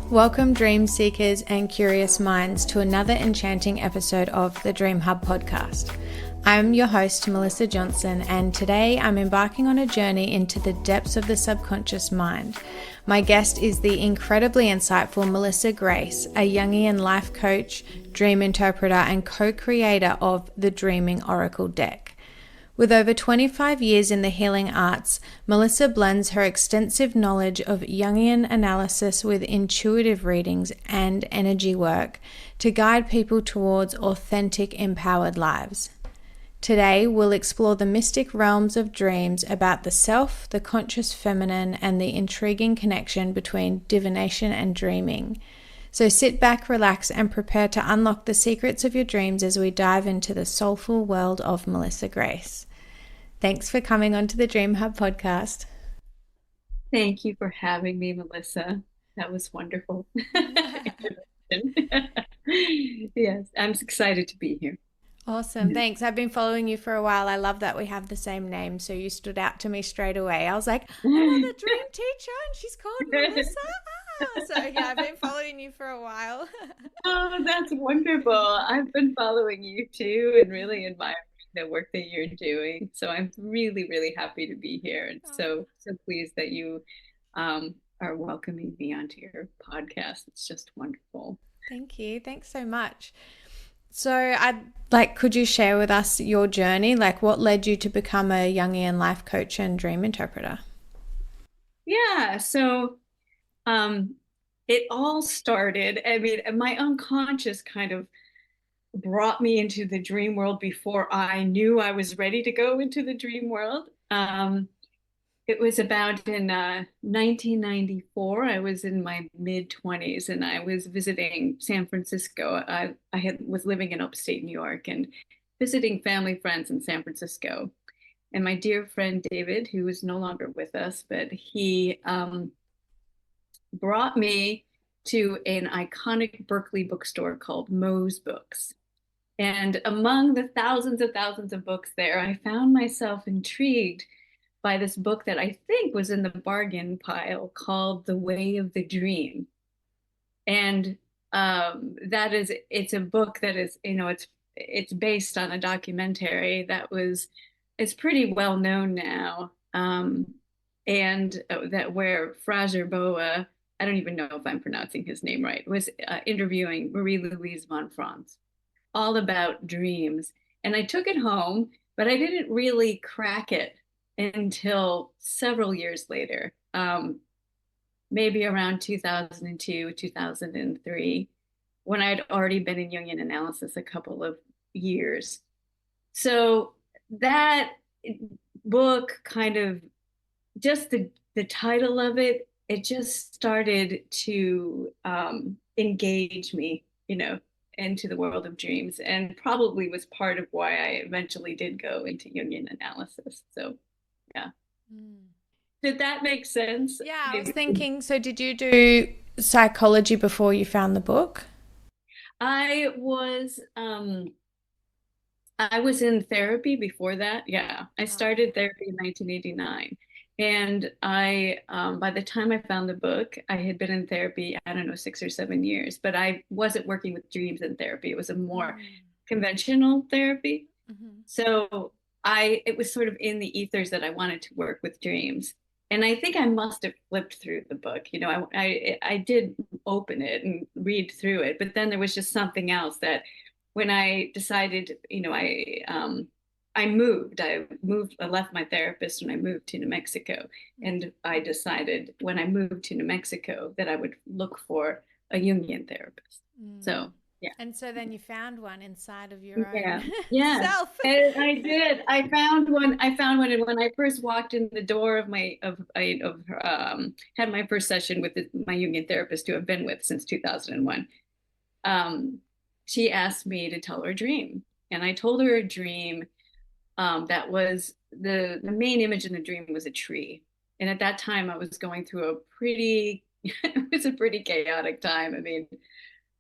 Welcome, dream seekers and curious minds, to another enchanting episode of the Dream Hub podcast. I'm your host, Melissa Johnson, and today I'm embarking on a journey into the depths of the subconscious mind. My guest is the incredibly insightful Melissa Grace, a Jungian life coach, dream interpreter, and co-creator of the Dreaming Oracle deck. With over 25 years in the healing arts, Melissa blends her extensive knowledge of Jungian analysis with intuitive readings and energy work to guide people towards authentic, empowered lives. Today, we'll explore the mystic realms of dreams about the self, the conscious feminine, and the intriguing connection between divination and dreaming. So sit back, relax, and prepare to unlock the secrets of your dreams as we dive into the soulful world of Melissa Grace. Thanks for coming onto the Dream Hub podcast. Thank you for having me, Melissa. That was wonderful. Yes, I'm excited to be here. Awesome. Thanks. I've been following you for a while. I love that we have the same name. So you stood out to me straight away. I was like, oh, the dream teacher, and she's called Melissa. So yeah, I've been following you for a while. Oh, that's wonderful. I've been following you too and really admiring the work that you're doing. So I'm really, really happy to be here and so pleased that you are welcoming me onto your podcast. It's just wonderful. Thank you. Thanks so much. So could you share with us your journey? Like, what led you to become a Jungian life coach and dream interpreter? Yeah, so it all started, my unconscious kind of brought me into the dream world before I knew I was ready to go into the dream world. It was about in 1994. I was in my mid-20s and I was visiting San Francisco. Was living in upstate New York and visiting family friends in San Francisco. And my dear friend David, who is no longer with us, but he brought me to an iconic Berkeley bookstore called Moe's Books. And among the thousands of books there, I found myself intrigued by this book that I think was in the bargain pile called The Way of the Dream. And it's a book that is, it's based on a documentary it's pretty well known now. And that where Fraser Boa, I don't even know if I'm pronouncing his name right, was interviewing Marie-Louise von Franz, all about dreams. And I took it home, but I didn't really crack it until several years later, maybe around 2002, 2003, when I'd already been in Jungian analysis a couple of years. So that book kind of, just the title of it, it just started to engage me, into the world of dreams, and probably was part of why I eventually did go into Jungian analysis. So, yeah. Did that make sense? Yeah, I was thinking, so did you do psychology before you found the book? I was in therapy before that. Yeah, I started therapy in 1989. And by the time I found the book, I had been in therapy, I don't know, 6 or 7 years, but I wasn't working with dreams in therapy. It was a more conventional therapy. So it was sort of in the ethers that I wanted to work with dreams. And I think I must have flipped through the book. I did open it and read through it, but then there was just something else that when I decided, I left my therapist and I moved to New Mexico. And I decided when I moved to New Mexico that I would look for a Jungian therapist. So Yeah. And so then you found one inside of your own Yeah. Yeah. self. And I did. I found one. I found one, and when I first walked in the door of my of I of had my first session with my Jungian therapist, who I've been with since 2001. Um, she asked me to tell her a dream, and I told her a dream that was the main image in the dream was a tree. And at that time, I was going through a pretty it was a pretty chaotic time. I mean,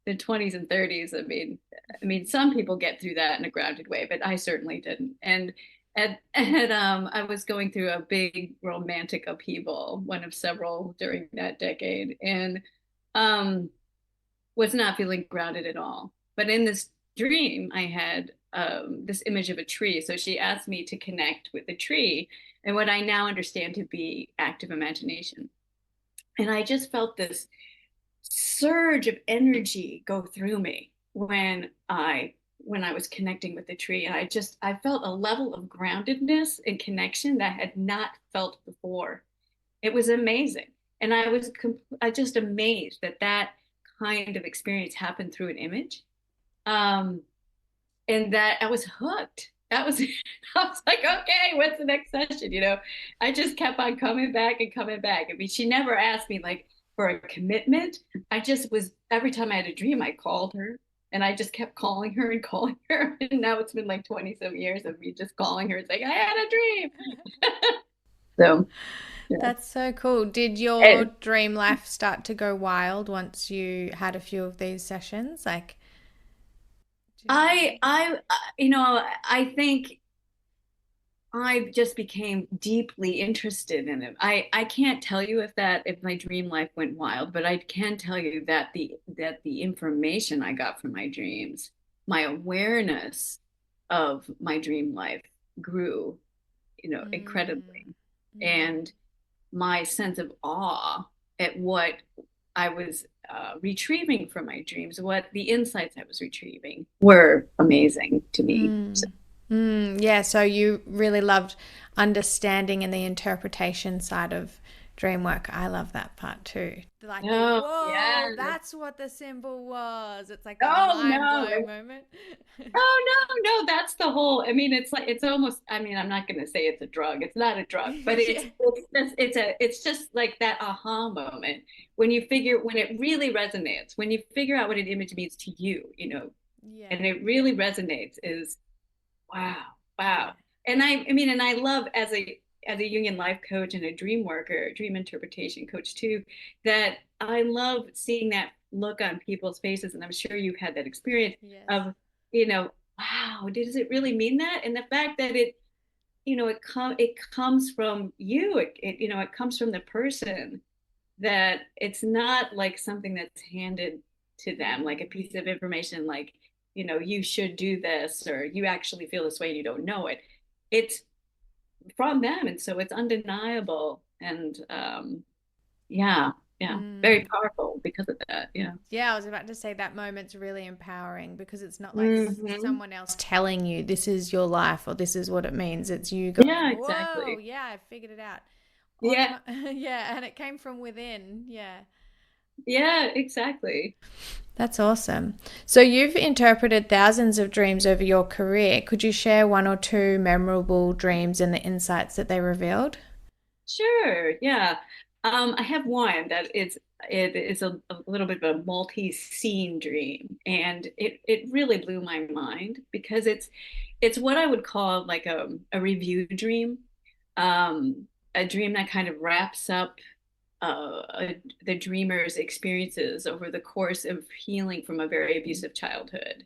the 20s and 30s. I mean, some people get through that in a grounded way, but I certainly didn't. And I was going through a big romantic upheaval, one of several during that decade, and um, was not feeling grounded at all. But in this dream, I had this image of a tree. So she asked me to connect with the tree and what I now understand to be active imagination. And I just felt this surge of energy go through me when I was connecting with the tree. And I felt a level of groundedness and connection that I had not felt before. It was amazing. And I just amazed that that kind of experience happened through an image. Um, and that I was hooked. That was, I was like, okay, what's the next session? I just kept on coming back and coming back. I mean, she never asked me like for a commitment. I just was, every time I had a dream, I called her, and I just kept calling her and calling her. And now it's been like 20 some years of me just calling her and saying, I had a dream. So, yeah. That's so cool. Did your And dream life start to go wild once you had a few of these sessions? Like, do you I think I just became deeply interested in it. I can't tell you if my dream life went wild, but I can tell you that the information I got from my dreams, my awareness of my dream life grew, Mm, incredibly. mm, And my sense of awe at what I was retrieving from my dreams, what the insights I was retrieving were amazing to me. So, mm, yeah, so you really loved understanding and the interpretation side of dream work. I love that part too. Like the oh, yeah. whoa, that's what the symbol was. It's like that Oh, mind no. blowing moment. Oh, no, no, that's the whole. I mean, it's like it's almost. I mean, I'm not going to say it's a drug. It's not a drug, but Yeah. it's just like that aha moment when it really resonates, when you figure out what an image means to you, Yeah. and it really resonates is wow, Yeah. wow. And I mean, and I love as a Jungian life coach and a dream worker, dream interpretation coach too, that I love seeing that look on people's faces, and I'm sure you've had that experience Yes. of, wow, does it really mean that? And the fact that it comes from you, it comes from the person, that it's not like something that's handed to them, like a Mm. piece of information, like, you should do this, or you actually feel this way and you don't know it. It's from them. And so it's undeniable. And yeah, yeah, very Mm. powerful because of that. Yeah. Yeah, I was about to say that moment's really empowering because it's not like Hmm. someone else telling you this is your life or this is what it means. It's you going, Yeah, whoa, exactly. yeah, I figured it out. On Yeah, my, yeah, and it came from within. Yeah. yeah, exactly. That's awesome. So you've interpreted thousands of dreams over your career. Could you share one or two memorable dreams and the insights that they revealed? Sure. Yeah. I have one that it is a little bit of a multi-scene dream, and it really blew my mind because it's what I would call like a review dream, a dream that kind of wraps up the dreamer's experiences over the course of healing from a very abusive childhood.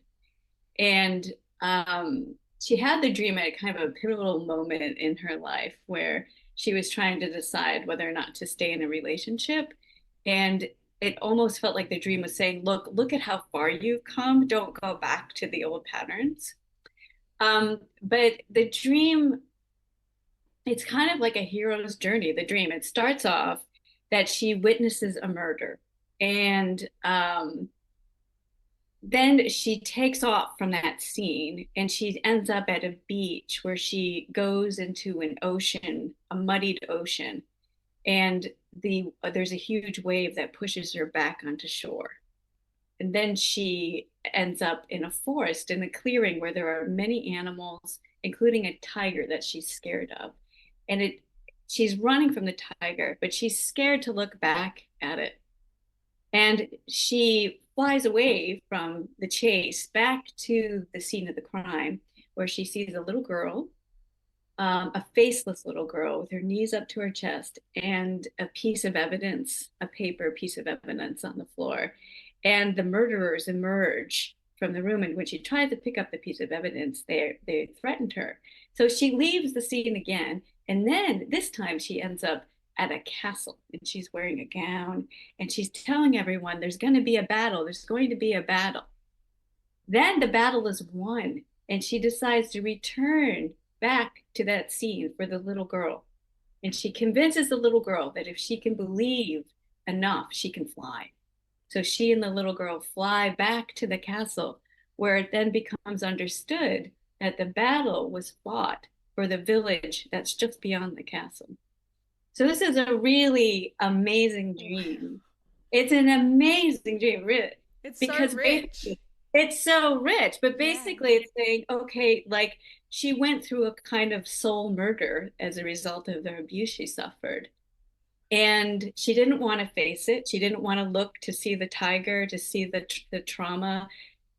And she had the dream at kind of a pivotal moment in her life where she was trying to decide whether or not to stay in a relationship. And it almost felt like the dream was saying, look at how far you've come. Don't go back to the old patterns. But the dream, it's kind of like a hero's journey, the dream. It starts off that she witnesses a murder. And then she takes off from that scene, and she ends up at a beach where she goes into an ocean, a muddied ocean, and there's a huge wave that pushes her back onto shore. and then she ends up in a forest, in a clearing where there are many animals, including a tiger that she's scared of. And she's running from the tiger, but she's scared to look back at it. And she flies away from the chase back to the scene of the crime, where she sees a little girl, a faceless little girl with her knees up to her chest, and a piece of evidence, a paper piece of evidence on the floor. And the murderers emerge from the room. And when she tries to pick up the piece of evidence, they threatened her. So she leaves the scene again. And then this time she ends up at a castle, and she's wearing a gown, and she's telling everyone there's going to be a battle. There's going to be a battle. Then the battle is won, and she decides to return back to that scene for the little girl. And she convinces the little girl that if she can believe enough, she can fly. So she and the little girl fly back to the castle, where it then becomes understood that the battle was fought for the village that's just beyond the castle. So this is a really amazing dream. It's an amazing dream, really, It's so because rich. basically it's so rich, but Yeah. basically it's saying, okay, like she went through a kind of soul murder as a result of the abuse she suffered. And she didn't want to face it. She didn't want to look to see the tiger, to see the trauma,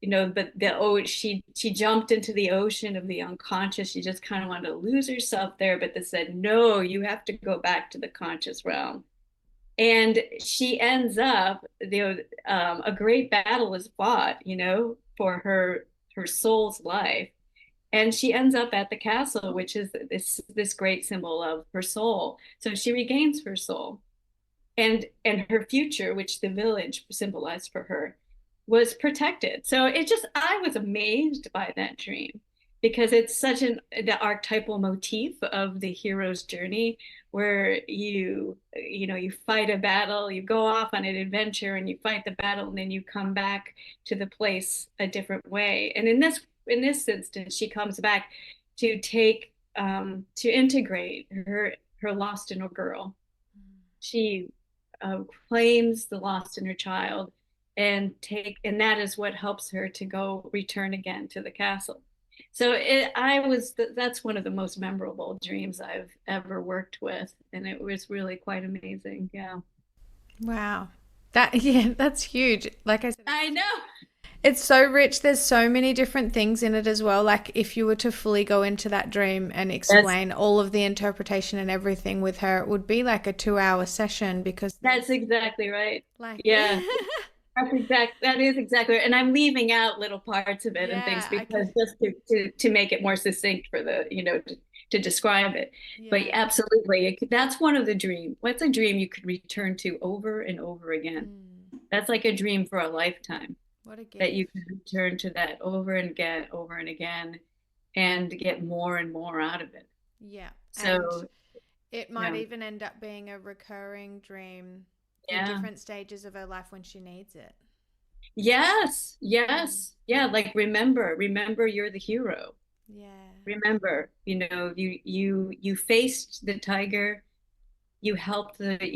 but she jumped into the ocean of the unconscious. She just kind of wanted to lose herself there, but they said, no, you have to go back to the conscious realm. And she ends up, a great battle is fought, for her soul's life. And she ends up at the castle, which is this great symbol of her soul. So she regains her soul, and her future, which the village symbolized for her, was protected. So I was amazed by that dream, because it's such the archetypal motif of the hero's journey, where you fight a battle, you go off on an adventure and you fight the battle, and then you come back to the place a different way. And in this instance, she comes back to to integrate her lost inner girl. She claims the lost in her child, and that is what helps her to go return again to the castle. So that's one of the most memorable dreams I've ever worked with, and it was really quite amazing. Yeah, Wow. Yeah, that's huge. Like I said, I know. it's so rich. There's so many different things in it as well. Like if you were to fully go into that dream and That's explain all of the interpretation and everything with her, it would be like a 2 hour session because that's there's exactly right. like Yeah, that is exactly right. And I'm leaving out little parts of it and things, yeah, I because can just to make it more succinct for to describe it. But yeah. absolutely, that's one of the dream. What's a dream you could return to over and over again? Mm, That's like a dream for a lifetime, what a that you gift. can return to that over and again, and get more and more out of it. Yeah. And So, it might yeah, even end up being a recurring dream in yeah. different stages of her life when she needs it. Yes, Mm, yes. Yeah, like remember you're the hero. yeah. Remember, you faced the tiger, you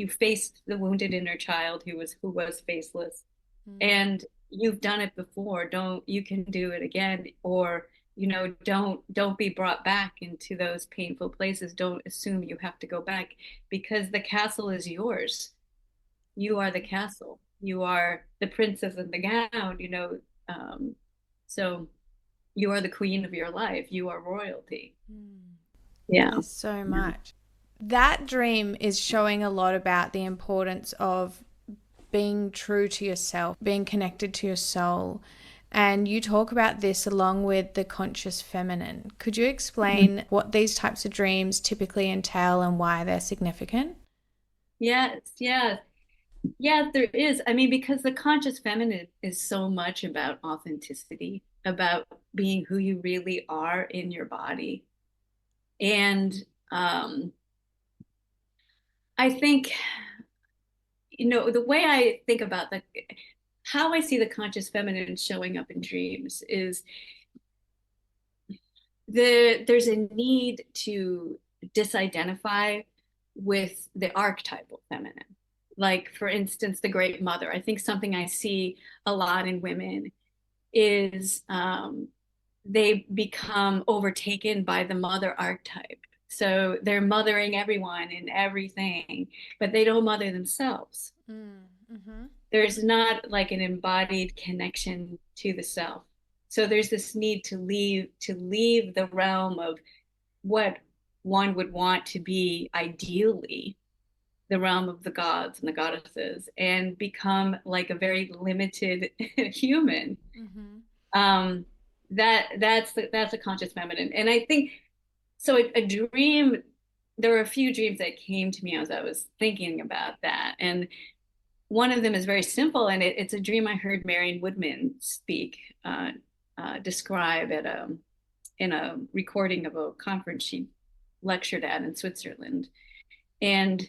faced the wounded inner child who was faceless, Mm, and you've done it before. Don't You can do it again, or don't be brought back into those painful places. Don't assume you have to go back, because the castle is yours. You are the castle. You are the princess in the gown. Um, so you are the queen of your life. You are royalty. mm. Yeah. There's so much. That dream is showing a lot about the importance of being true to yourself, being connected to your soul. And you talk about this along with the conscious feminine. Could you explain what these types of dreams typically entail and why they're significant? Yes, yes. Yeah, there is. I mean, because the conscious feminine is so much about authenticity, about being who you really are in your body. And um, I think, the way I think about how I see the conscious feminine showing up in dreams is there's a need to disidentify with the archetypal feminine. like for instance, the Great Mother. I think something I see a lot in women is they become overtaken by the mother archetype. So they're mothering everyone and everything, but they don't mother themselves. Mm-hmm. There's not like an embodied connection to the self. So there's this need to leave the realm of what one would want to be ideally the realm of the gods and the goddesses and become like a very limited human. Mm-hmm. Um, that's a conscious feminine, and I think so. A dream. There were a few dreams that came to me as I was thinking about that, and one of them is very simple, and it's a dream I heard Marion Woodman describe at in a recording of a conference she lectured at in Switzerland. And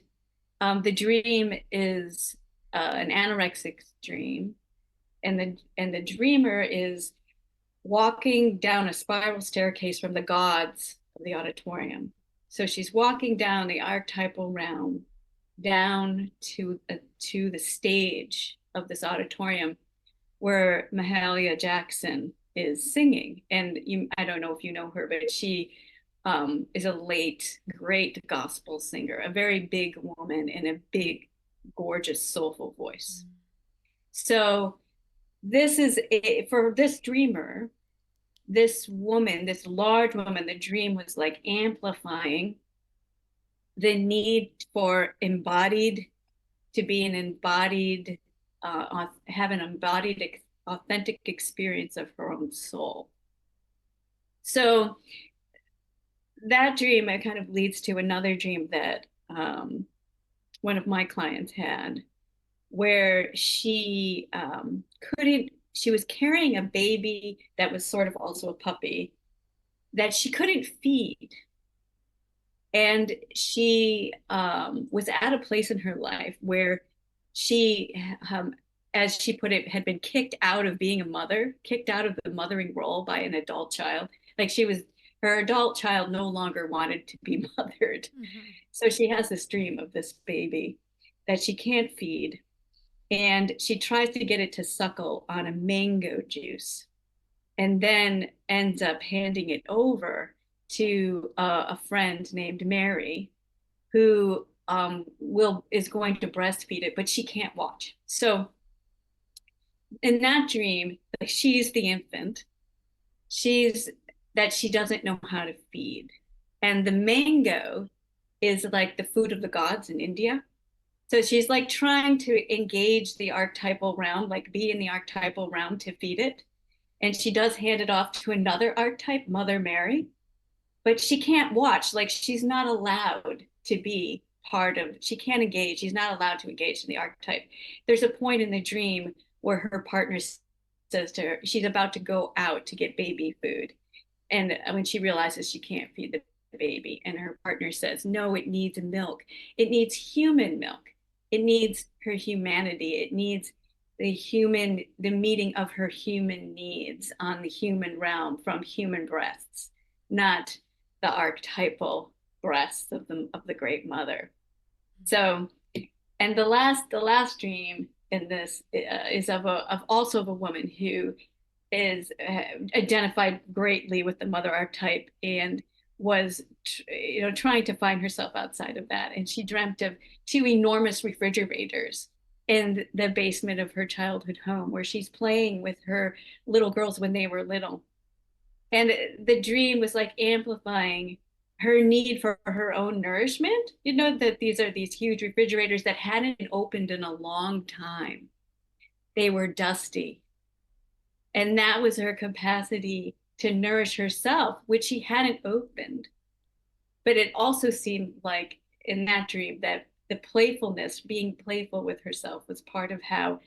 the dream is an anorexic dream, and the dreamer is walking down a spiral staircase from the gods of the auditorium. So she's walking down the archetypal realm down to the stage of this auditorium where Mahalia Jackson is singing. And I don't know if you know her, but she is a late great gospel singer, a very big woman in a big, gorgeous, soulful voice. So this is for this dreamer, this woman, this large woman, the dream was like amplifying the need for embodied to be an embodied, have an embodied, authentic experience of her own soul. So that dream, it kind of leads to another dream that one of my clients had, where she was carrying a baby that was sort of also a puppy that she couldn't feed. And she was at a place in her life where she, as she put it, had been kicked out of being a mother, kicked out of the mothering role by an adult child. Like her adult child no longer wanted to be mothered. Mm-hmm. So she has this dream of this baby that she can't feed. And she tries to get it to suckle on a mango juice and then ends up handing it over to a friend named Mary, who is going to breastfeed it, but she can't watch. So in that dream, like, she's the infant. She's that she doesn't know how to feed, and the mango is like the food of the gods in India. So she's like trying to engage the archetypal realm, like be in the archetypal realm to feed it. And she does hand it off to another archetype, Mother Mary, but she can't watch. Like she's not allowed to be part of, she can't engage. She's not allowed to engage in the archetype. There's a point in the dream where her partner says to her, she's about to go out to get baby food. And when she realizes she can't feed the baby, and her partner says, no, it needs milk. It needs human milk. It needs her humanity. It needs the meeting of her human needs on the human realm from human breasts, not the archetypal breasts of the Great Mother. So, and the last dream in this is also of a woman who is identified greatly with the mother archetype and was trying to find herself outside of that. And she dreamt of two enormous refrigerators in the basement of her childhood home where she's playing with her little girls when they were little. And the dream was like amplifying her need for her own nourishment. That these are these huge refrigerators that hadn't opened in a long time. They were dusty. And that was her capacity to nourish herself, which she hadn't opened. But it also seemed like in that dream that the playfulness, being playful with herself, was part of how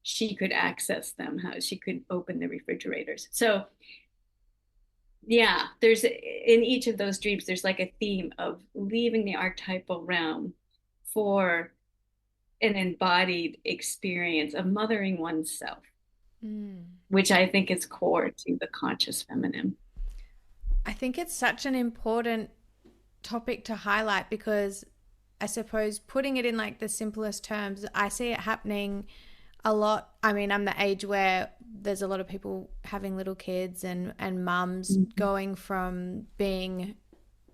she could access them, how she could open the refrigerators. So yeah, there's in each of those dreams, there's like a theme of leaving the archetypal realm for an embodied experience of mothering oneself, which I think is core to the conscious feminine. I think it's such an important topic to highlight because I suppose putting it in like the simplest terms, I see it happening a lot. I mean, I'm the age where there's a lot of people having little kids and mums Mhm. going from being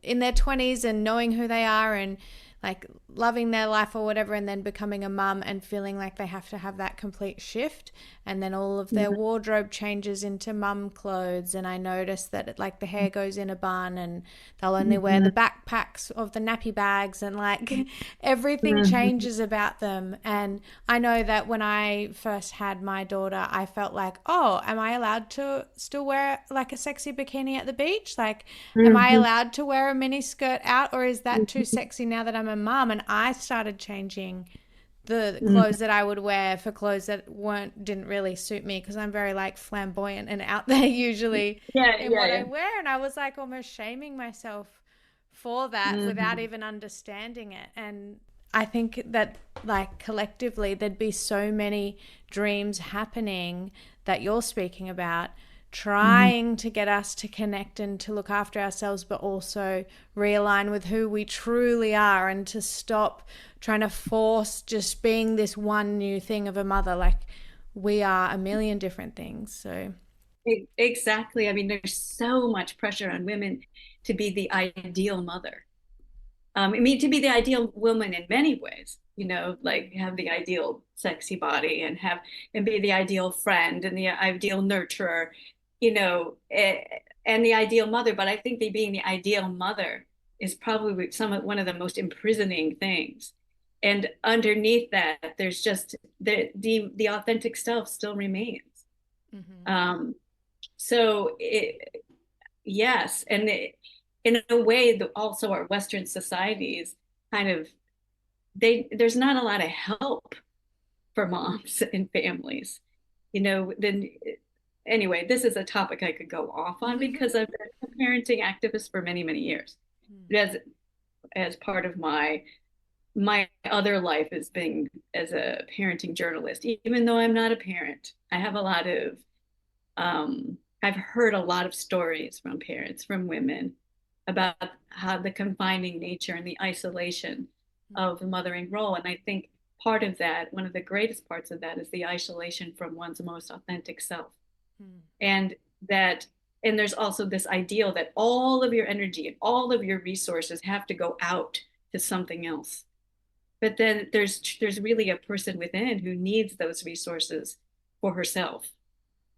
in their 20s and knowing who they are and like loving their life or whatever, and then becoming a mum and feeling like they have to have that complete shift, and then all of their Yeah. wardrobe changes into mum clothes. And I notice that like the hair goes in a bun and they'll only wear the Mhm. backpacks of the nappy bags, and like everything Mhm. changes about them. And I know that when I first had my daughter, I felt like, oh, am I allowed to still wear like a sexy bikini at the beach? Like, am I Mhm. allowed to wear a mini skirt out, or is that too Mhm. sexy now that I'm a mom? And I started changing the Mhm. clothes that I would wear for clothes that didn't really suit me, because I'm very like flamboyant and out there usually Yeah, in yeah, what I yeah. wear. And I was like almost shaming myself for that without Mhm. even understanding it. And I think that like collectively there'd be so many dreams happening that you're speaking about, Mhm. trying to get us to connect and to look after ourselves, but also realign with who we truly are, and to stop trying to force just being this one new thing of a mother. Like, we are a million different things. So, Exactly. I mean, there's so much pressure on women to be the ideal mother. I mean, to be the ideal woman in many ways, like have the ideal sexy body and be the ideal friend and the ideal nurturer, and the ideal mother. But I think that being the ideal mother is probably one of the most imprisoning things. And underneath that, there's just the authentic self still remains. mm-hmm. Um, so yes, and in a way, also our Western societies kind of there's not a lot of help for moms and families. Then anyway, this is a topic I could go off on because I've been a parenting activist for many, many years. As part of my other life as being as a parenting journalist, even though I'm not a parent, I have a lot of I've heard a lot of stories from parents, from women, about how the confining nature and the isolation of the mothering role. And I think part of that, one of the greatest parts of that, is the isolation from one's most authentic self. And that, and there's also this ideal that all of your energy and all of your resources have to go out to something else. But then there's really a person within who needs those resources for herself.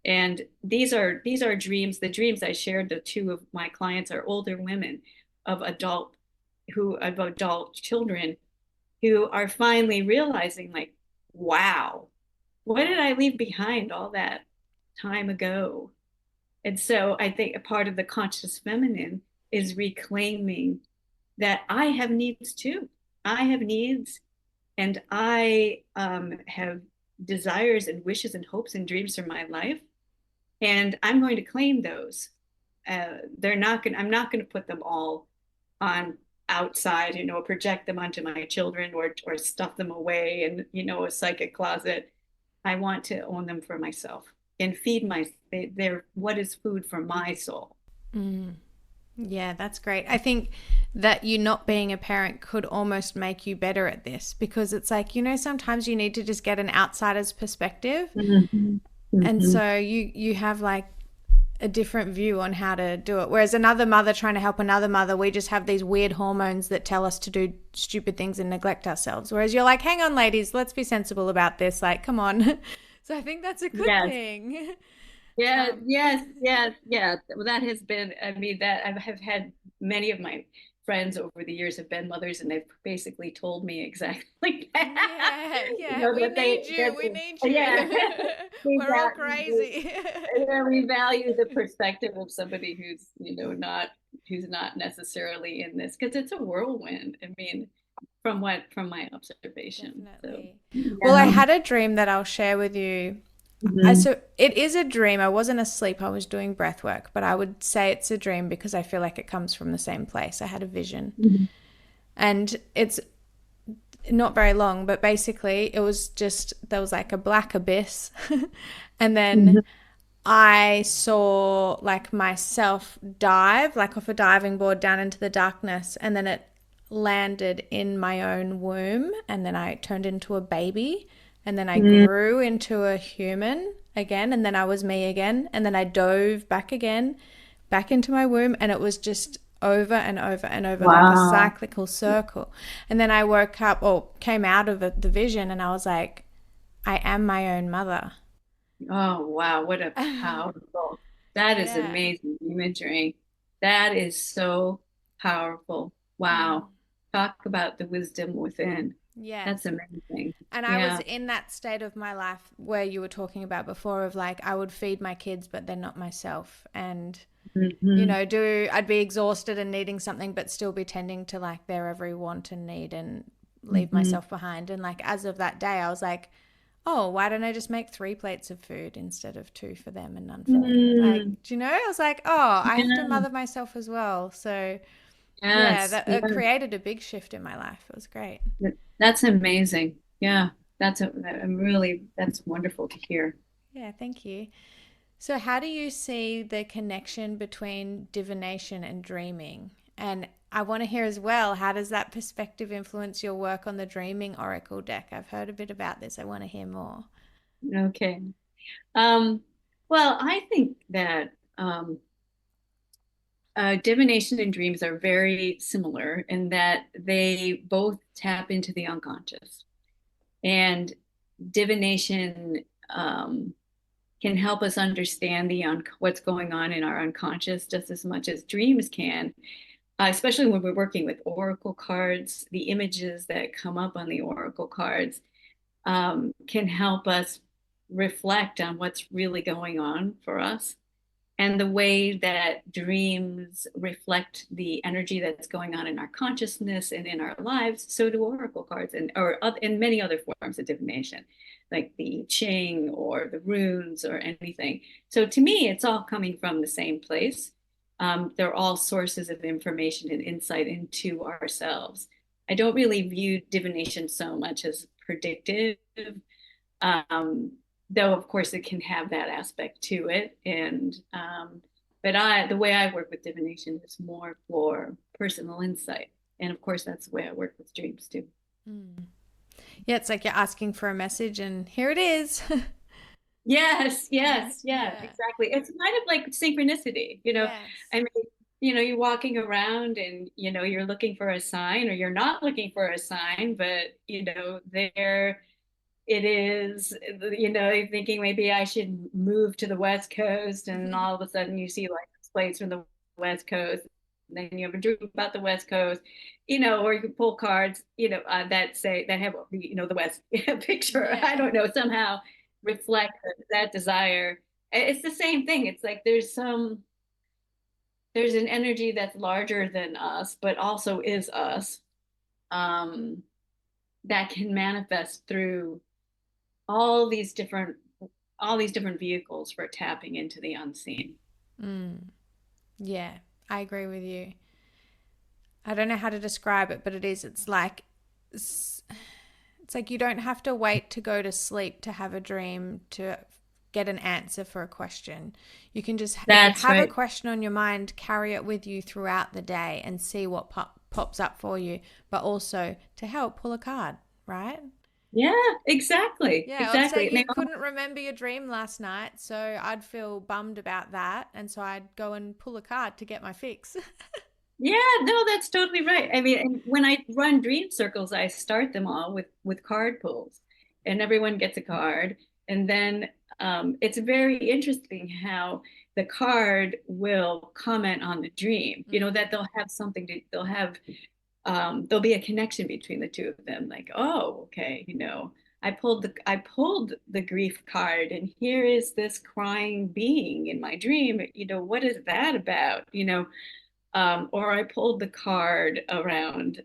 And these are dreams. The dreams I shared, the two of my clients are older women of adult children who are finally realizing, like, wow, what did I leave behind all that time ago? And so I think a part of the conscious feminine is reclaiming that I have needs too. I have needs, and I have desires and wishes and hopes and dreams for my life, and I'm going to claim those. They're not going. I'm not going to put them all on outside, project them onto my children or stuff them away in a psychic closet. I want to own them for myself and feed they're what is food for my soul. Mm. Yeah, that's great. I think that you not being a parent could almost make you better at this, because it's like, sometimes you need to just get an outsider's perspective. Mm-hmm. And Mm-hmm. so you have like a different view on how to do it. Whereas another mother trying to help another mother, we just have these weird hormones that tell us to do stupid things and neglect ourselves. Whereas you're like, hang on, ladies, let's be sensible about this. Like, come on. So I think that's a good Yes. thing. Yeah, Um, yes, yes, yeah. Well, that has been, I mean, that I have had many of my friends over the years have been mothers, and they've basically told me exactly that. yeah, yeah, we That need you. We need yeah, you. we We're all got, crazy. we value the perspective of somebody who's, who's not necessarily in this, because it's a whirlwind. I mean, from my observation. So, Definitely. Well, I yeah. had a dream that I'll share with you. Mhm. So it is a dream. I wasn't asleep. I was doing breath work, but I would say it's a dream because I feel like it comes from the same place. I had a vision, Mhm. and it's not very long, but basically it was just, there was like a black abyss. And then Mhm. I saw like myself dive like off a diving board down into the darkness, and then landed in my own womb, and then I turned into a baby, and then I Mm, grew into a human again, and then I was me again, and then I dove back again, back into my womb, and it was just over and over and over like a wow. cyclical circle. And then I woke up or came out of the vision, and I was like, I am my own mother. Oh, wow. What a powerful. That is Yeah. amazing imagery. That is so powerful. Wow. Talk about the wisdom within. That's Yes. amazing. And I was Yeah. in that state of my life where you were talking about before of like I would feed my kids but they're not myself, and Hmm. do I'd be exhausted and needing something but still be tending to like their every want and need and leave Hmm. myself behind. And like as of that day I was like, oh, why don't I just make 3 plates of food instead of two for them and none for me? Like, Mm. do you know? I was like, oh, I have to Yeah. mother myself as well. So yeah, Yes. that Yeah. it created a big shift in my life. It was great. That's amazing. Yeah. I'm really, that's wonderful to hear. Yeah, thank you. So, how do you see the connection between divination and dreaming? And I want to hear as well, how does that perspective influence your work on the dreaming oracle deck? I've heard a bit about this. I want to hear more. Okay. Um, well, I think that divination and dreams are very similar in that they both tap into the unconscious. And divination can help us understand what's going on in our unconscious just as much as dreams can, especially when we're working with oracle cards. The images that come up on the oracle cards can help us reflect on what's really going on for us. And the way that dreams reflect the energy that's going on in our consciousness and in our lives, so do oracle cards and many other forms of divination, like the Ching or the runes or anything. So to me, it's all coming from the same place. They're all sources of information and insight into ourselves. I don't really view divination so much as predictive, um, though of course it can have that aspect to it. But the way I work with divination is more for personal insight, and of course that's the way I work with dreams too. Mm. Yeah, it's like you're asking for a message, and here it is. Yes, yes, yeah, Yeah. exactly. It's kind of like synchronicity, you know. Yes. I mean, you're walking around and you're looking for a sign, or you're not looking for a sign, but there it is, you're thinking maybe I should move to the West Coast, and all of a sudden you see license plates from the West Coast. And then you have a dream about the West Coast, or you can pull cards, that have, the West picture. I Yeah. don't know, somehow reflect that desire. It's the same thing. It's like there's an energy that's larger than us, but also is us, um, that can manifest through all these different all these different vehicles for tapping into the unseen. Mm. Yeah, I agree with you. I don't know how to describe it, but it is. It's like you don't have to wait to go to sleep to have a dream to get an answer for a question. You can just, if you That's have a right. question on your mind, carry it with you throughout the day and see what pops up for you, but also to help pull a card, right? Yeah, exactly. Yeah, let's say Exactly. you couldn't remember your dream last night, so I'd feel bummed about that, and so I'd go and pull a card to get my fix. Yeah, no, that's totally right. I mean, and when I run dream circles, I start them all with card pulls, and everyone gets a card, and then it's very interesting how the card will comment on the dream. That Mm. there'll be a connection between the two of them. Like, oh, okay, I pulled the grief card, and here is this crying being in my dream. What is that about? Or I pulled the card around,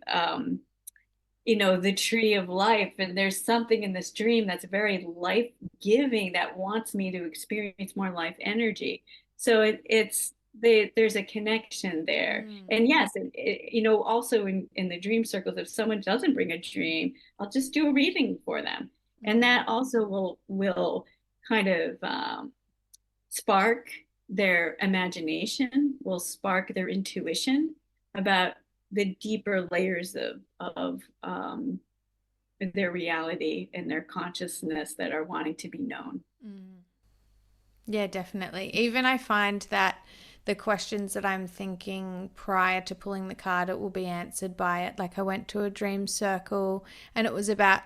the tree of life, and there's something in this dream that's very life giving that wants me to experience more life energy. So there's a connection there. Mm. And yes, also in the dream circles, if someone doesn't bring a dream, I'll just do a reading for them. And Mm. that also will kind of spark their imagination, will spark their intuition about the deeper layers of their reality and their consciousness that are wanting to be known. Mm. Yeah, definitely. Even I find that the questions that I'm thinking prior to pulling the card, it will be answered by it. Like I went to a dream circle and it was about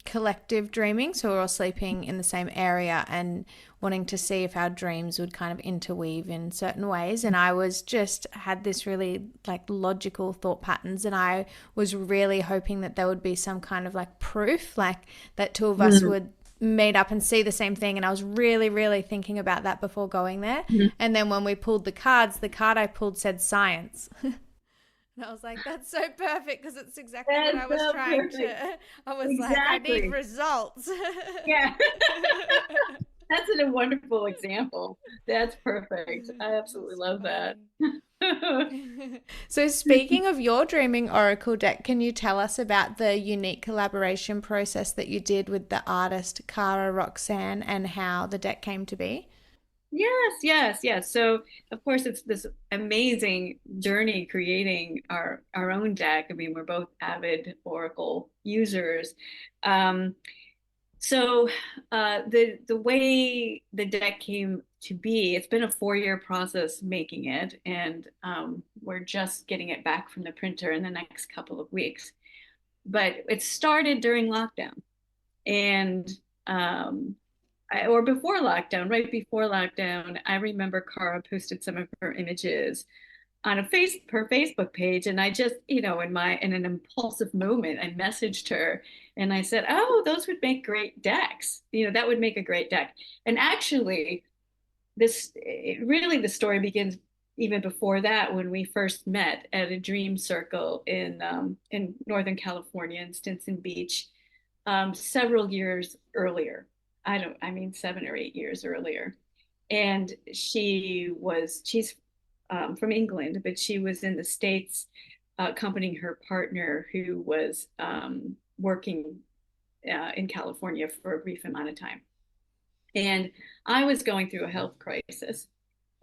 collective dreaming. So we're all sleeping in the same area and wanting to see if our dreams would kind of interweave in certain ways. And I was just had this really like logical thought patterns. And I was really hoping that there would be some kind of like proof, like that two of us Mm. would meet up and see the same thing. And I was really, really thinking about that before going there. Mhm. And then when we pulled the cards, the card I pulled said science. And I was like, that's so perfect because it's exactly what That's I was so trying perfect. to. I was like, I need Exactly. results. Yeah. That's a wonderful example. That's perfect. I absolutely It's love that. funny. So, speaking of your dreaming oracle deck, can you tell us about the unique collaboration process that you did with the artist Cara Roxanne and how the deck came to be? Yes, yes, yes. So of course it's this amazing journey creating our own deck. I mean, we're both avid Oracle users. Um, so the way the deck came to be, it's been a 4-year process making it, and we're just getting it back from the printer in the next couple of weeks. But it started during lockdown, and um, or before lockdown, right before lockdown, I remember Cara posted some of her images on her Facebook page, and I just, in an impulsive moment, I messaged her and I said, "Oh, those would make great decks. That would make a great deck." And actually, really the story begins even before that when we first met at a dream circle in Northern California in Stinson Beach, several years earlier. I mean, 7 or 8 years earlier. And she's from England, but she was in the States accompanying her partner who was working in California for a brief amount of time. And I was going through a health crisis.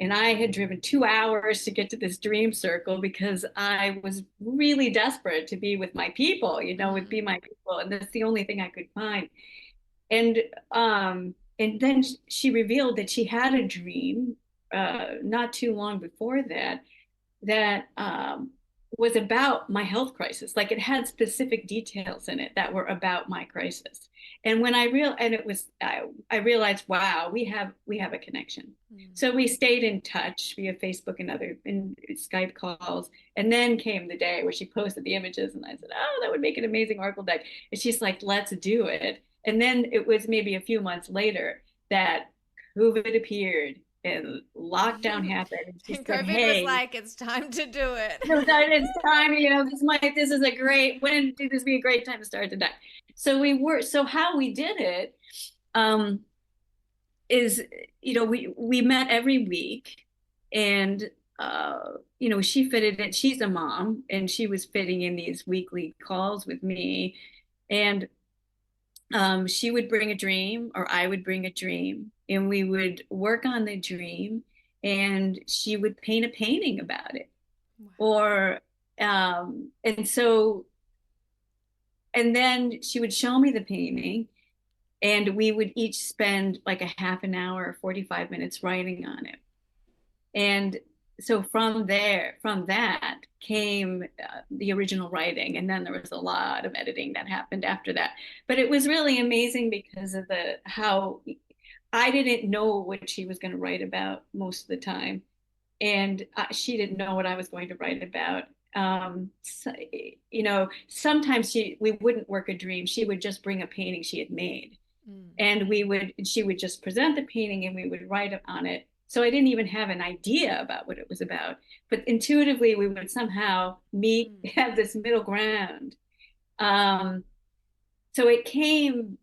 And I had driven 2 hours to get to this dream circle because I was really desperate to be with my people, would be Mm. my people. And that's the only thing I could find. And and then she revealed that she had a dream not too long before that was about my health crisis. Like it had specific details in it that were about my crisis. And when I realized, wow, we have a connection. Mm. So we stayed in touch via Facebook and other and Skype calls. And then came the day where she posted the images, and I said, "Oh, that would make an amazing Oracle deck." And she's like, "Let's do it." And then it was maybe a few months later that COVID appeared and lockdown happened. And she And said, COVID was "Hey, like, it's time to do it. it's time. This is a great. When did this be a great time to start the deck?" So how we did it um, is, we met every week, and she fitted in. She's a mom, and she was fitting in these weekly calls with me, and she would bring a dream or I would bring a dream and we would work on the dream and she would paint a painting about it. Wow. Or, and so, and then she would show me the painting and we would each spend like a half an hour, 45 minutes writing on it. And so from that came the original writing, and then there was a lot of editing that happened after that. But it was really amazing because of the how I didn't know what she was going to write about most of the time, and she didn't know what I was going to write about. So, sometimes we wouldn't work a dream. She would just bring a painting she had made, Mm. and she would just present the painting and we would write on it. So I didn't even have an idea about what it was about, but intuitively we would somehow meet, Mm. have this middle ground. um, so it came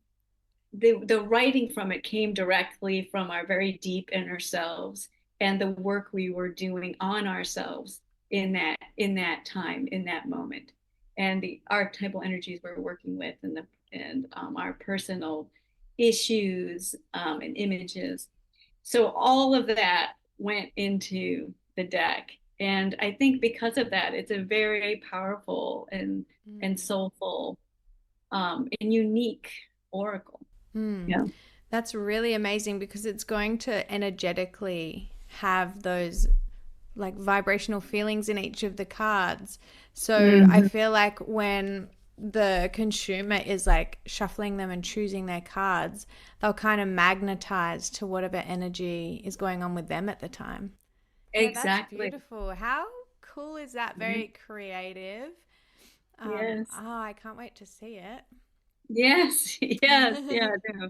the writing from it came directly from our very deep inner selves and the work we were doing on ourselves in that time, in that moment, and the archetypal energies we're working with, and our personal issues, and images. So all of that went into the deck. And I think because of that, it's a very powerful and Mm. soulful and unique oracle. Mm. Yeah. That's really amazing because it's going to energetically have those like vibrational feelings in each of the cards. So I Hmm. feel like when the consumer is like shuffling them and choosing their cards, they'll kind of magnetize to whatever energy is going on with them at the time. Yeah, that's Exactly. beautiful. How cool is that? Very creative. Yes. Oh, I can't wait to see it. Yes. Yes. Yeah. No.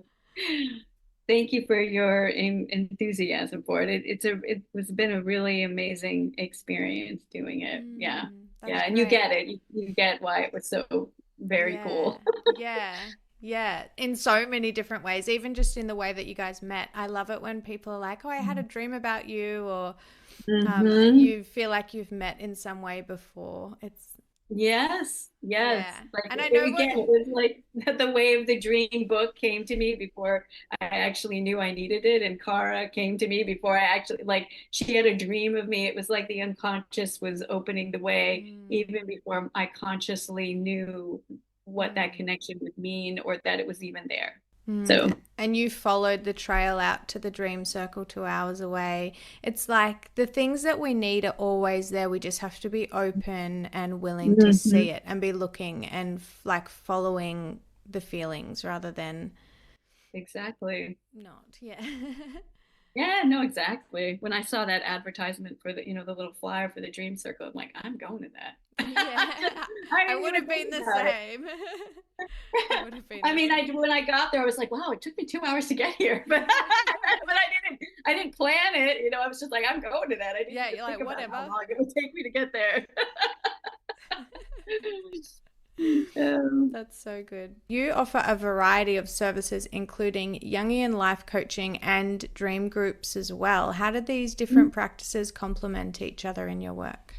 Thank you for your enthusiasm for it. It was been a really amazing experience doing it. Yeah. That's Yeah. And you great. get it. You get why it was so very Yeah, cool. yeah, yeah. In so many different ways, even just in the way that you guys met. I love it when people are like, "Oh, I had a dream about you," or Hmm. you feel like you've met in some way before. It's Yes, yes. yeah, Like and I know what. again, it was like the way of the dream book came to me before I actually knew I needed it, and Cara came to me before I actually like she had a dream of me. It was like the unconscious was opening the way Mm, even before I consciously knew what that mm, connection would mean or that it was even there. mm. So, And you followed the trail out to the dream circle 2 hours away. It's like the things that we need are always there. We just have to be open and willing to mhm, see it and be looking and like following the feelings rather than exactly. not. Yeah. Yeah, no, exactly. When I saw that advertisement for the little flyer for the Dream Circle, I'm like, I'm going to that. Yeah. I I didn't would even have think been the about it. same. I would have been I the mean, same. when I got there, I was like, wow, it took me 2 hours to get here, but I didn't plan it. I was just like, I'm going to that. I didn't Yeah, even you're think like, about how whatever. long it would take me to get there. Um, That's so good. You offer a variety of services, including Jungian life coaching and dream groups as well. How do these different practices complement each other in your work?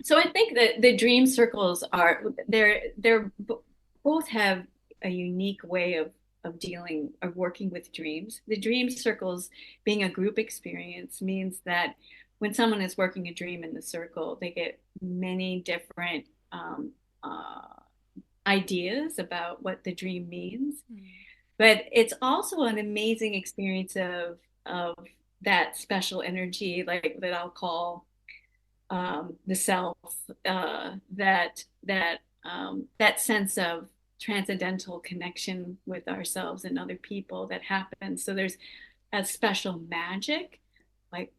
so I think that the dream circles both have a unique way of dealing of working with dreams. The dream circles being a group experience means that when someone is working a dream in the circle, they get many different uh, ideas about what the dream means. Mm. But it's also an amazing experience of that special energy, like that I'll call the self, that sense of transcendental connection with ourselves and other people that happens. So there's a special magic, like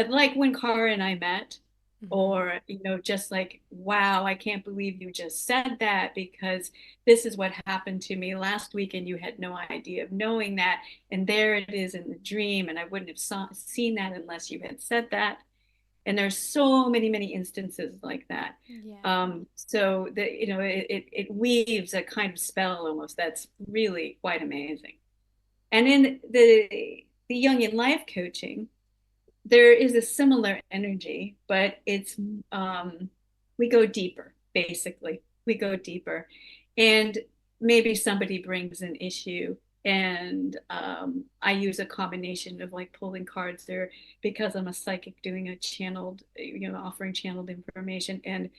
like when Cara and I met, Mm-hmm. or just like, wow, I can't believe you just said that because this is what happened to me last week, and you had no idea of knowing that, and there it is in the dream, and I wouldn't have seen that unless you had said that. And there's so many instances like that. Yeah. So that it weaves a kind of spell almost that's really quite amazing. And in the Jungian life coaching, there is a similar energy, but it's we go deeper, basically. We go deeper. And maybe somebody brings an issue, and I use a combination of like pulling cards there because I'm a psychic doing a channeled, offering channeled information and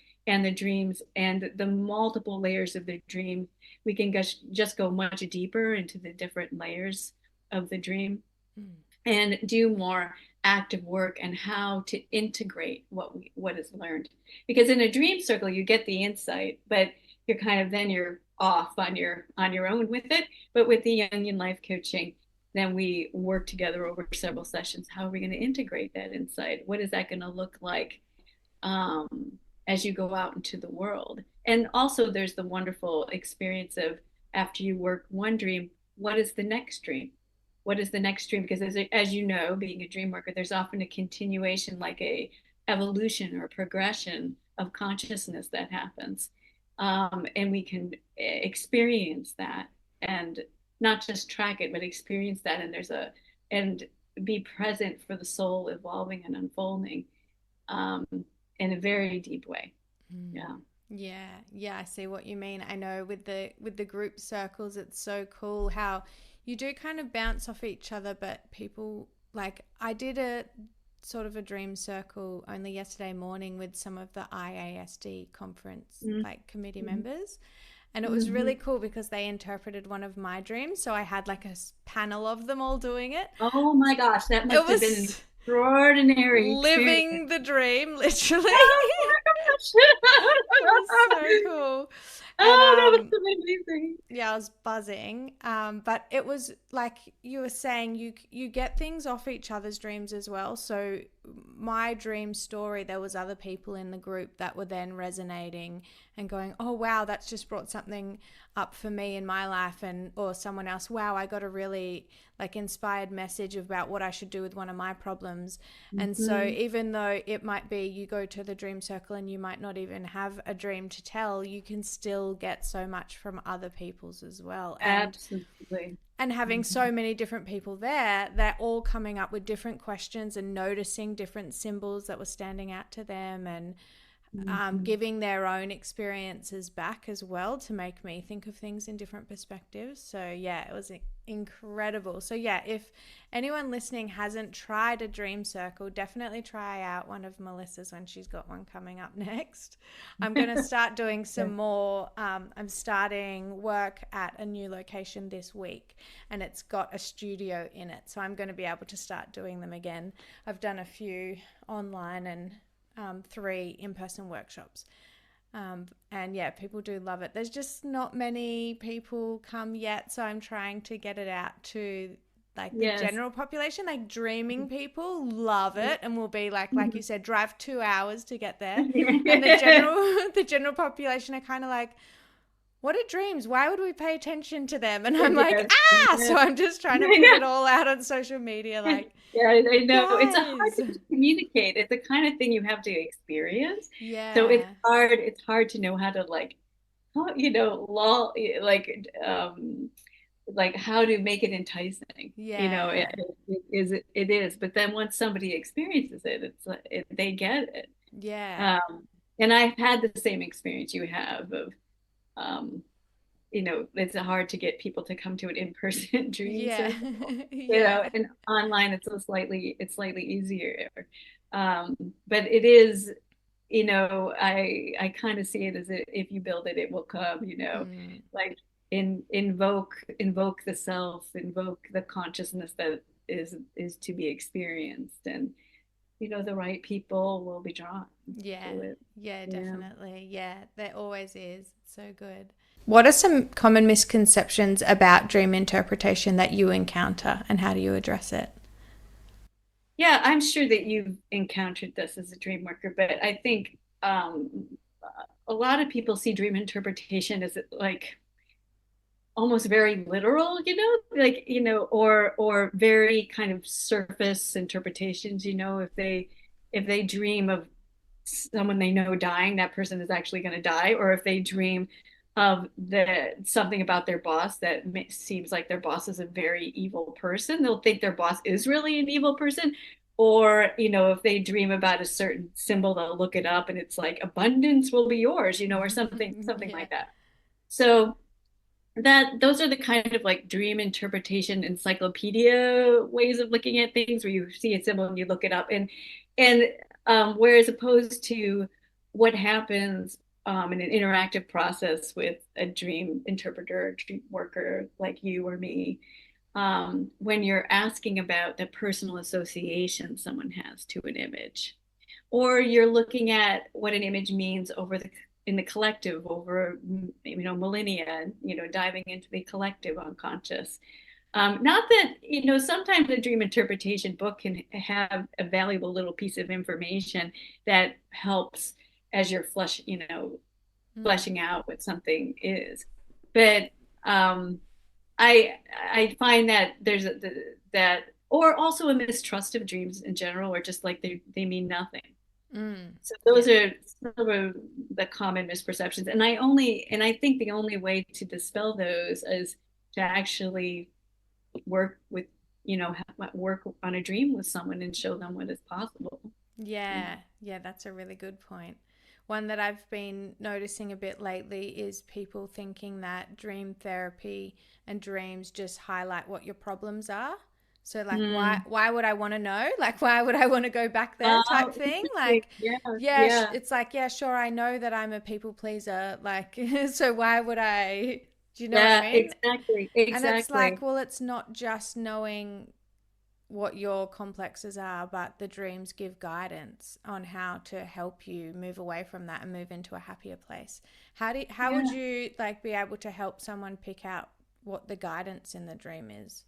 the dreams and the multiple layers of the dream. We can just go much deeper into the different layers of the dream Mm. and do more active work and how to integrate what is learned. Because in a dream circle, you get the insight, but you're off on your own with it. But with the Jungian life coaching, then we work together over several sessions. How are we going to integrate that insight? What is that going to look like um, as you go out into the world? And also, there's the wonderful experience of after you work one dream, what is the next dream? What is the next dream? Because as you know, being a dream worker, there's often a continuation, like a evolution or progression of consciousness that happens, and we can experience that and not just track it, but experience that. And be present for the soul evolving and unfolding um, in a very deep way. Mm. Yeah. Yeah, yeah, I see what you mean. I know with the group circles, it's so cool how you do kind of bounce off each other, but people like I did sort of a dream circle only yesterday morning with some of the IASD conference Mm-hmm. like committee members. And it was Mm-hmm. really cool because they interpreted one of my dreams. So I had like a panel of them all doing it. Oh my gosh, that It must have been an was extraordinary experience. living the dream, literally. Oh my It was so gosh. cool. And Oh, that must have been amazing. yeah, I was buzzing. But it was like you were saying, you get things off each other's dreams as well. So my dream story, there was other people in the group that were then resonating and going, "Oh wow, that's just brought something up for me in my life," and or someone else, "Wow, I got a really like inspired message about what I should do with one of my problems." And so Mm-hmm. even though it might be you go to the dream circle and you might not even have a dream to tell, you can still get so much from other people's as well. Absolutely. And having Mm-hmm. so many different people there, they're all coming up with different questions and noticing different symbols that were standing out to them, and Mm-hmm. giving their own experiences back as well to make me think of things in different perspectives. So yeah, it was incredible. So yeah, if anyone listening hasn't tried a dream circle, definitely try out one of Melissa's when she's got one coming up next. I'm going to start doing Yeah. some more. I'm starting work at a new location this week, and it's got a studio in it, so I'm going to be able to start doing them again. I've done a few online and 3 in-person workshops. And yeah, people do love it. There's just not many people come yet, so I'm trying to get it out to like the Yes. general population. Like dreaming people love it and will be like you said, drive 2 hours to get there. And the general the general population are kind of like, what are dreams? Why would we pay attention to them? And I'm like, Yes. ah! So Yes. I'm just trying to I put know. it all out on social media, like, Yeah, I know. It's a hard guys. thing to communicate. It's the kind of thing you have to experience. So Yeah. it's hard to know how to like how, law like how to make it enticing. Yeah. It is. But then once somebody experiences it, it's like they get it. Yeah. Um, and I've had the same experience you have of um, it's hard to get people to come to an in-person dream Yeah. circle, Yeah. and online it's slightly easier. But it is, I kind of see it as if you build it, it will come, Mm. like invoke the self, invoke the consciousness that is to be experienced, and the right people will be drawn Yeah. to it. Yeah, Yeah. definitely. Yeah, there always is. It's so good. What are some common misconceptions about dream interpretation that you encounter, and how do you address it? Yeah, I'm sure that you've encountered this as a dream worker, but I think a lot of people see dream interpretation as like almost very literal, like, or very kind of surface interpretations, if they dream of someone they know dying, that person is actually going to die, or if they dream of something about their boss that seems like their boss is a very evil person, they'll think their boss is really an evil person. Or if they dream about a certain symbol, they'll look it up and it's like abundance will be yours, or something Yeah. like that. So that those are the kind of like dream interpretation encyclopedia ways of looking at things, where you see a symbol and you look it up, and whereas opposed to what happens in an interactive process with a dream interpreter, dream worker like you or me, when you're asking about the personal association someone has to an image, or you're looking at what an image means in the collective over millennia, diving into the collective unconscious. Not that, sometimes a dream interpretation book can have a valuable little piece of information that helps as you're Mm. fleshing out what something is. But I find that there's that, or also a mistrust of dreams in general, or just like they mean nothing. Mm. So those Yeah. are some of the common misperceptions. And I think the only way to dispel those is to actually work with, work on a dream with someone and show them what is possible. Yeah, yeah, that's a really good point. One that I've been noticing a bit lately is people thinking that dream therapy and dreams just highlight what your problems are. So like Mm. why would I want to know? Like why would I want to go back there type thing? Interesting. Like Yeah, yeah, yeah, it's like yeah, sure I know that I'm a people pleaser like so why would I do you know what I yeah, mean? exactly, And it's like exactly. well it's not just knowing what your complexes are, but the dreams give guidance on how to help you move away from that and move into a happier place. How would Yeah. you like be able to help someone pick out what the guidance in the dream is?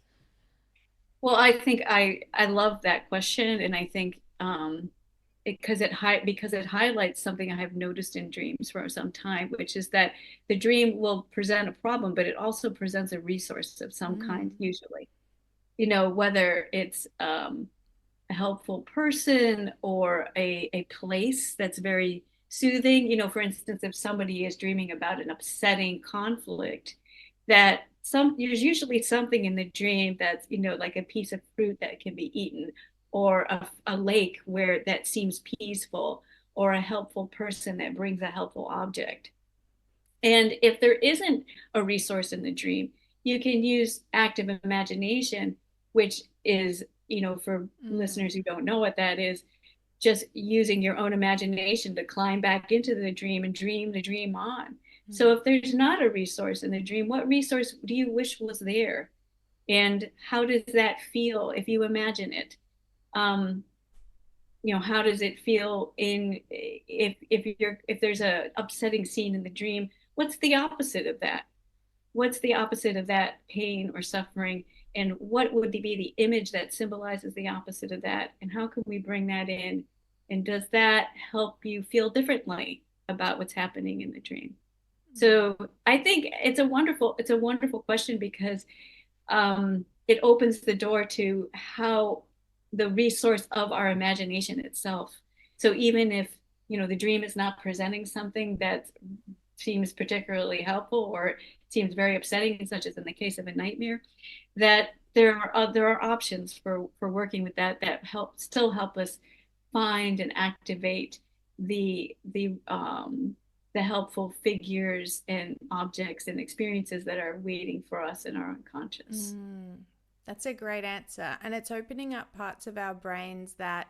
Well, I think I love that question, and I think because it highlights something I have noticed in dreams for some time, which is that the dream will present a problem, but it also presents a resource of some kind, Mm. usually. You know, whether it's a helpful person or a place that's very soothing. You know, for instance, if somebody is dreaming about an upsetting conflict, that there's usually something in the dream that's, you know, like a piece of fruit that can be eaten, or a lake where that seems peaceful, or a helpful person that brings a helpful object. And if there isn't a resource in the dream, you can use active imagination, which is, you know, for Mm. listeners who don't know what that is, just using your own imagination to climb back into the dream and dream the dream on. So Mm. if there's not a resource in the dream, what resource do you wish was there? And how does that feel if you imagine it? Um, you know, how does it feel in if there's a upsetting scene in the dream? What's the opposite of that? What's the opposite of that pain or suffering? And what would be the image that symbolizes the opposite of that? And how can we bring that in? And does that help you feel differently about what's happening in the dream? So I think it's a wonderful question because it opens the door to how the resource of our imagination itself. So even if, you know, the dream is not presenting something that seems particularly helpful or seems very upsetting, such as in the case of a nightmare, that there are options for working with that that help us find and activate the helpful figures and objects and experiences that are waiting for us in our unconscious. Mm. That's a great answer. And it's opening up parts of our brains that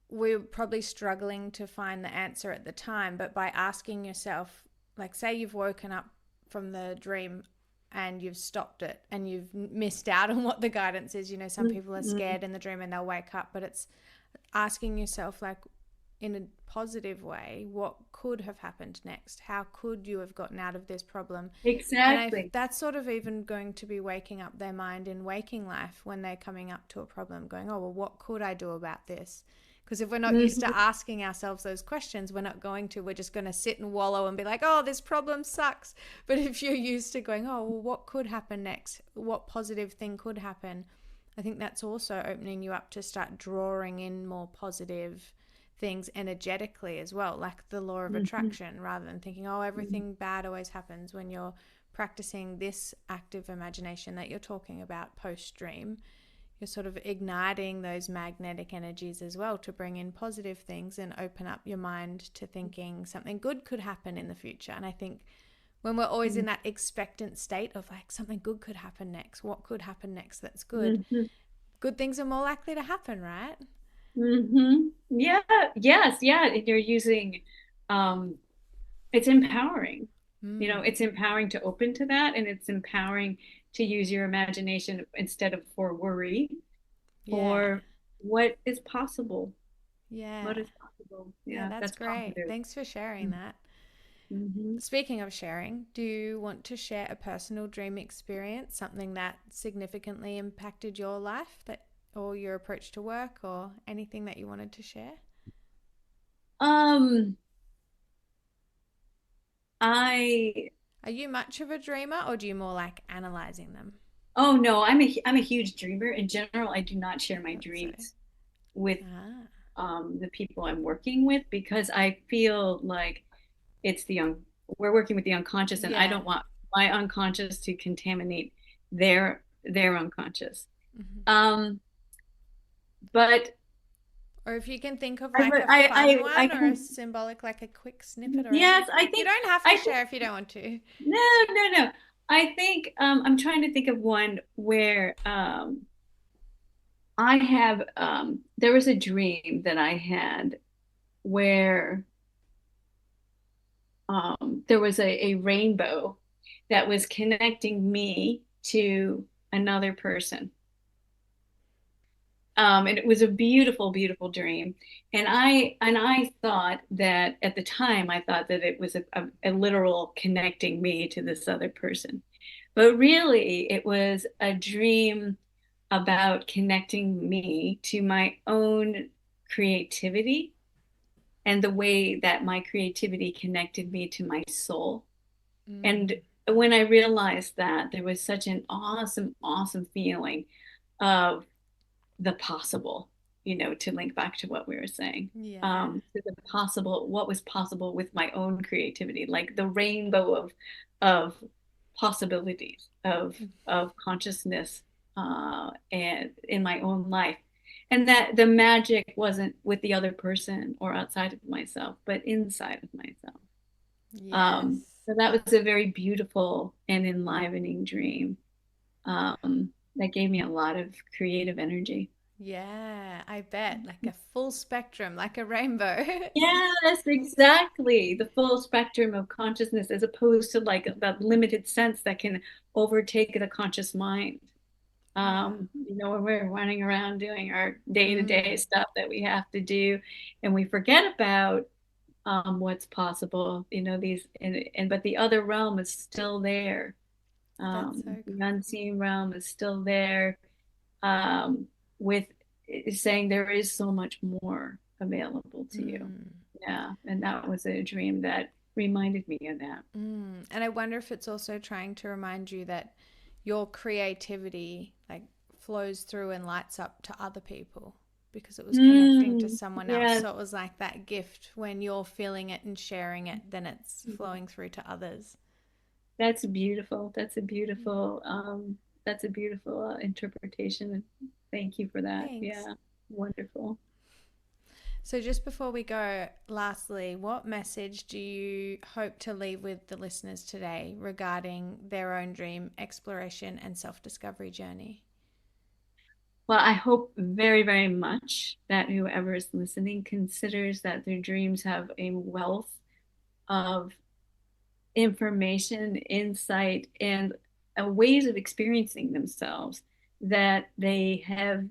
we're probably struggling to find the answer at the time. But by asking yourself, like, say you've woken up from the dream and you've stopped it and you've missed out on what the guidance is. You know, some people are Mm-hmm. scared in the dream and they'll wake up, but it's asking yourself, like, in a positive way, what could have happened next? How could you have gotten out of this problem? And Exactly. that's sort of even going to be waking up their mind in waking life when they're coming up to a problem, going, oh, well, what could I do about this? Because if we're not used to Mm-hmm. asking ourselves those questions, we're not going to. We're just going to sit and wallow and be like, oh, this problem sucks. But if you're used to going, oh, well, what could happen next? What positive thing could happen? I think that's also opening you up to start drawing in more positive things energetically as well, like the law of Mm-hmm. attraction, rather than thinking, oh, everything bad always happens. When you're practicing this active imagination that you're talking about post dream, you're sort of igniting those magnetic energies as well to bring in positive things and open up your mind to thinking something good could happen in the future. And I think when we're always in that expectant state of like something good could happen next, what could happen next that's good, Mm-hmm. good things are more likely to happen, right? Mm-hmm. Yeah. Yes. Yeah. And you're using, um, it's empowering. You know, Mm, it's empowering to open to that, and it's empowering to use your imagination instead of for worry, yeah, for what is possible. yeah, What is possible? yeah, Yeah, that's that's great. positive. Thanks for sharing that. Mm-hmm. Speaking of sharing, do you want to share a personal dream experience, something that significantly impacted your life that or your approach to work or anything that you wanted to share? Um, I Are you much of a dreamer or do you more like analyzing them? oh no, I'm a huge dreamer. In general, I do not I share my thought so. dreams with Ah, the people I'm working with because I feel like it's the we're working with the unconscious, and I yeah. don't want my unconscious to contaminate their unconscious. Hmm. Um, but Or if you can think of I like a fun I one or a can, symbolic, like a quick snippet or yes, anything. You don't have to I think share if you don't want to. no, no, no. I think I'm trying to think of one where I have there was a dream that I had where there was a rainbow that was connecting me to another person. And it was a beautiful, beautiful dream. And I thought that at the time I thought that it was a literal connecting me to this other person. But really it was a dream about connecting me to my own creativity and the way that my creativity connected me to my soul. And Mm. when I realized that, there was such an awesome, awesome feeling of the possible, to link back to what we were saying, Yeah. to the possible, what was possible with my own creativity, like the rainbow of possibilities of consciousness, and in my own life, and that the magic wasn't with the other person or outside of myself, but inside of myself. Yes. So that was a very beautiful and enlivening dream, that gave me a lot of creative energy. Yeah, I bet. Like a full spectrum, like a rainbow. Yes, exactly. The full spectrum of consciousness as opposed to like that limited sense that can overtake the conscious mind. Oh. When we're running around doing our day-to-day Mm. stuff that we have to do, and we forget about what's possible, these and but the other realm is still there. That's so The cool. unseen realm is still there, with saying there is so much more available to you. Mm. Yeah, and that was a dream that reminded me of that. Mm. And I wonder if it's also trying to remind you that your creativity like flows through and lights up to other people because it was connecting to someone else. Yes, So it was like that gift when you're feeling it and sharing it, then it's flowing through to others. that's beautiful. That's a beautiful interpretation. Thank you for that. Thanks. Yeah, wonderful. So, just before we go, lastly, what message do you hope to leave with the listeners today regarding their own dream exploration and self discovery journey? Well, I hope very, very much that whoever is listening considers that their dreams have a wealth of information, insight, and ways of experiencing themselves that they can't,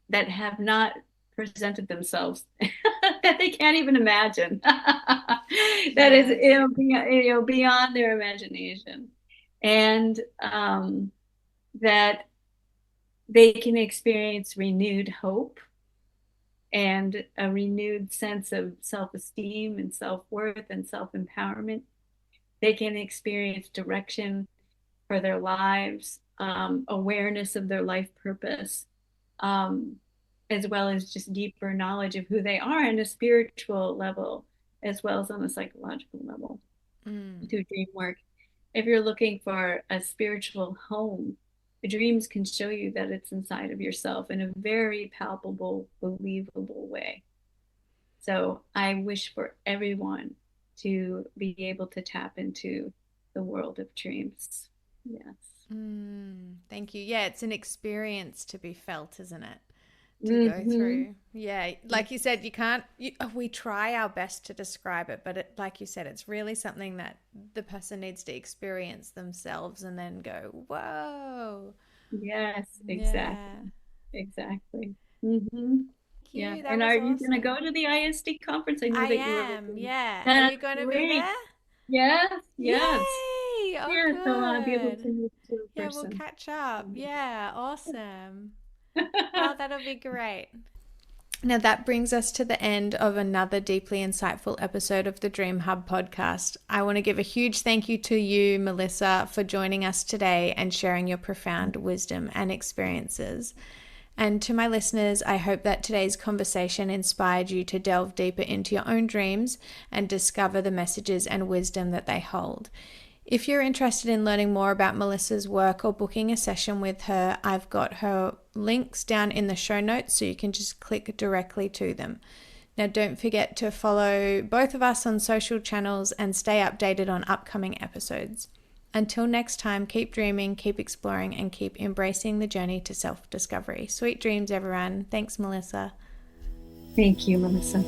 that have not presented themselves, that they can't even imagine. That is, Yes. beyond their imagination, and that they can experience renewed hope and a renewed sense of self-esteem and self-worth and self-empowerment. They can experience direction for their lives, awareness of their life purpose, um, as well as just deeper knowledge of who they are on a spiritual level, as well as on a psychological level Mm. through dream work. If you're looking for a spiritual home, the dreams can show you that it's inside of yourself in a very palpable, believable way. So I wish for everyone to be able to tap into the world of dreams. Yes. Mm. Thank you. Yeah, it's an experience to be felt, isn't it? To go Mm-hmm. through. Yeah, like you said, you can't, we try our best to describe it, but like you said, it's really something that the person needs to experience themselves and then go, whoa. Yes, exactly. Yeah. Exactly. Mm-hmm. Thank Yeah. you. That And was are you going to go awesome. to the ISD conference? I knew I that you were am. looking. Yeah. Are you That's going to be great. there? Yes, yes. Yay. Oh, Yes, I want to be able to good. meet you in Yeah, we'll person. catch up. Yeah, awesome. Oh, that'll be great. Now, that brings us to the end of another deeply insightful episode of the Dream Hub podcast. I want to give a huge thank you to you, Melissa, for joining us today and sharing your profound wisdom and experiences. And to my listeners, I hope that today's conversation inspired you to delve deeper into your own dreams and discover the messages and wisdom that they hold. If you're interested in learning more about Melissa's work or booking a session with her, I've got her links down in the show notes so you can just click directly to them. Now, don't forget to follow both of us on social channels and stay updated on upcoming episodes. Until next time, keep dreaming, keep exploring, and keep embracing the journey to self-discovery. Sweet dreams, everyone. Thanks, Melissa. Thank you, Melissa.